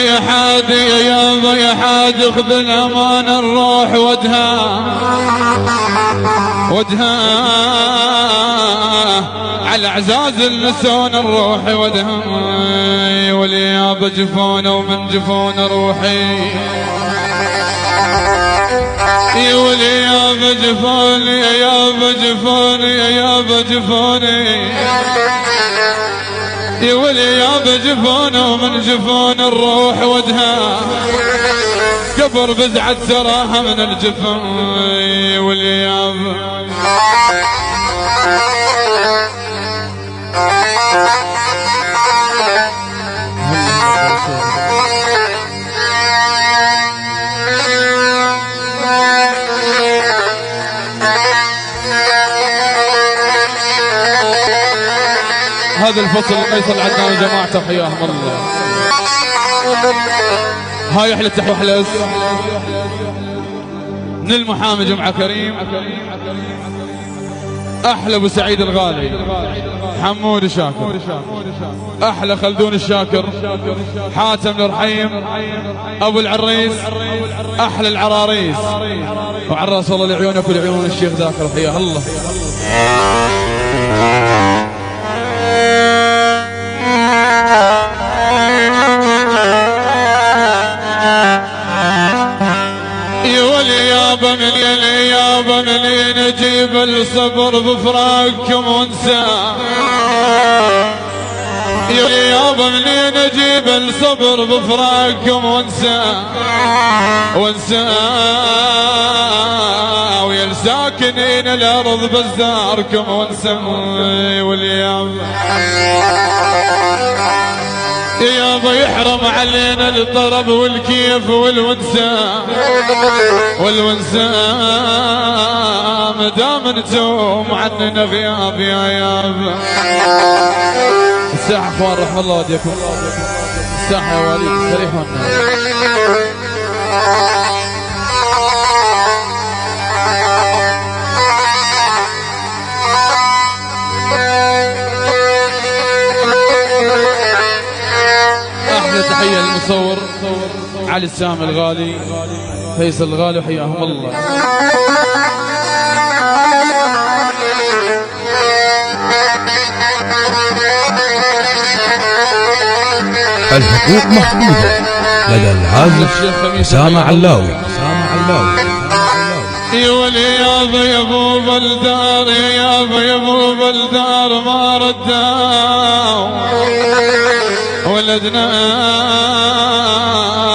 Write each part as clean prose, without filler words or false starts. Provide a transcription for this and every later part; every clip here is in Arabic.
يا حادي يا حادي خذ الأمان الروح ودها على اعزاز اللسان الروح ودها واليابا جفونه ومن جفون روحي واليابا جفوني يابا جفوني يابا جفوني واليابا جفونه ومن جفون الروح ودها قبر بزعة سراها من الجفون واليابا هذا الفصل قيصر عدنان وجماعته حياهم الله. هاي احلى تحوحلس من المحامي جمعة كريم، احلى ابو سعيد الغالي حمود الشاكر، احلى خلدون الشاكر حاتم الرحيم ابو العريس، احلى العراريس وعراس الله لعيونك ولعيون الشيخ ذاكر حياه الله. يابا منين اجيب الصبر بفراقكم وانسى، يابا منين اجيب الصبر بفراقكم وانسى ويا الساكنين الارض بزاركم وانسى واليابا يابا يحرم علينا الطرب والكيف والونسام مدام انتم عننا غياب يا يابا. الساحة اخوان رحم الله والديكم، الساحة يا والد استريحوا تحية للمصور علي السامي الغالي فيصل الغالي وحياهم الله. الحقوق محفوظة لدى العازف أسامة علاوي. واليابا يا ابو بلدار يا ابو بلدار ما رداو ولدنا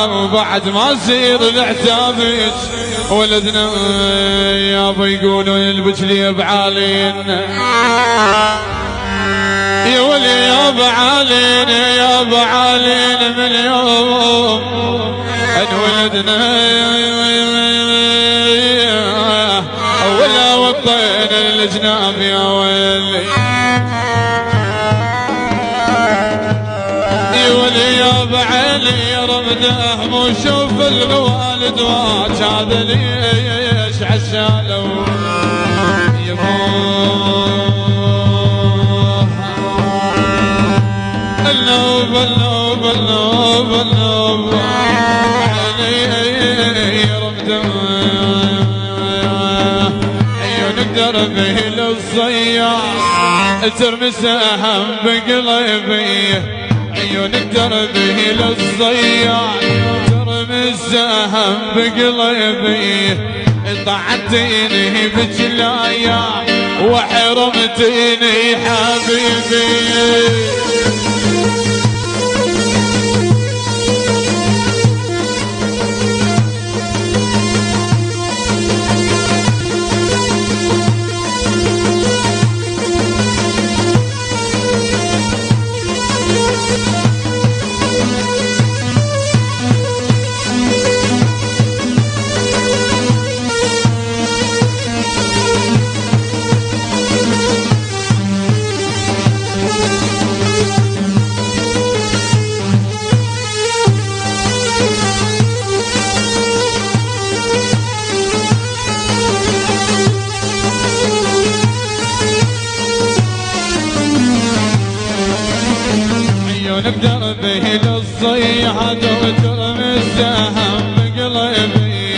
وبعد ما يصير العتابك ولدنا يابا يقولون البجلي بعالين يا ولي يابا عالين من يوم انولدنا ولا وطينا الجناب يا ولي يابا علي رمده وشوف الوالد واج هذا ليش عشالو النوب علي رمده عيونك دربه للصياح ترمي سهم بقلبي عيونك دربه للصياح ترمي السهم بقلبي طعتيني بجلايا وحرمتيني حبيبي بدربي للصياد وترمي السهم بقلبي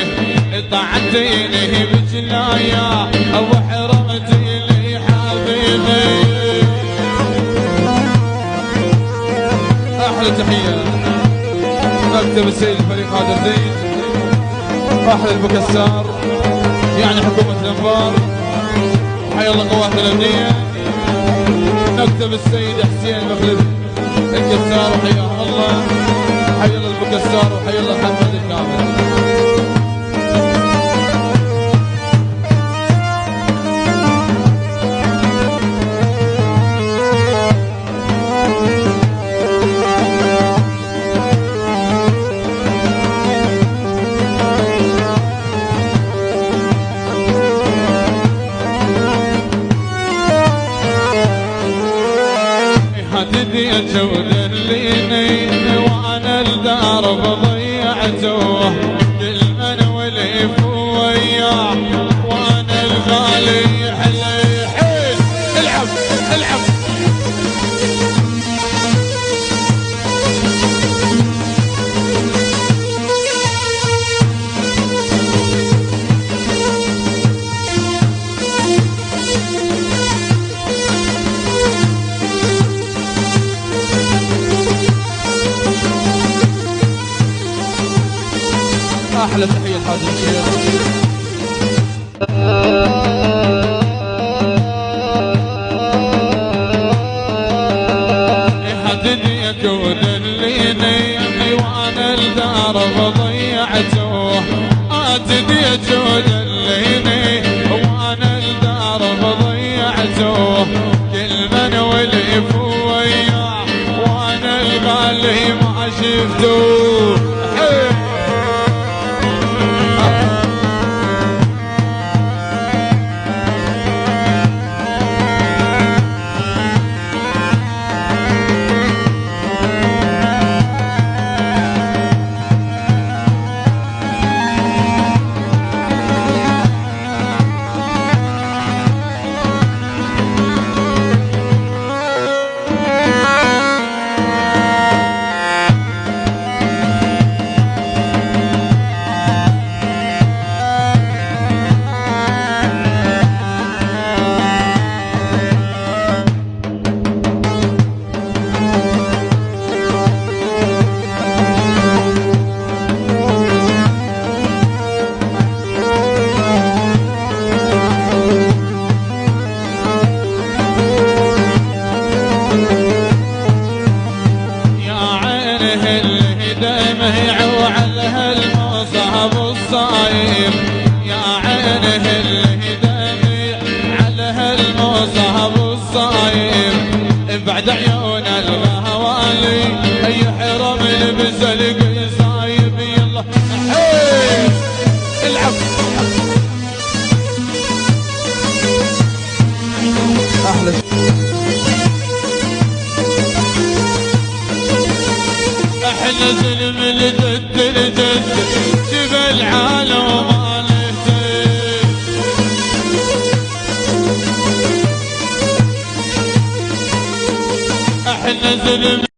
طعنتيني بجنايا وحرمتيني حبيبي. احلى تحيه مكتب السيد الفريق هذا الزين، احلى البكسار يعني حكومه الانبار، حي الله قوات الامنيه، مكتب السيد حسين المغربي الكسار وحياه الله، حي الله البكسار وحي الله محمد الكامل. هددي تودليني وانا الدرب ضيعته، كل من ولف وياه وانا الغالي حلي حيل. العب العب احلى تحيه لحاج الشيخ. هدديك ودليني وانا الدرب ضيعته، هدديك ودليني وانا الدرب ضيعته، كل من ولف وياه وانا الغالي ما شفته. وعلى هالمصعب الصايم يا عينه الهدامي، على هالمصعب الصايم بعد عيون الغوالي اي حرم بزلق صايب. يلا حيل العب احلى احنا زلم الجد الجد جبل عالم ما نهتم، احنا زلم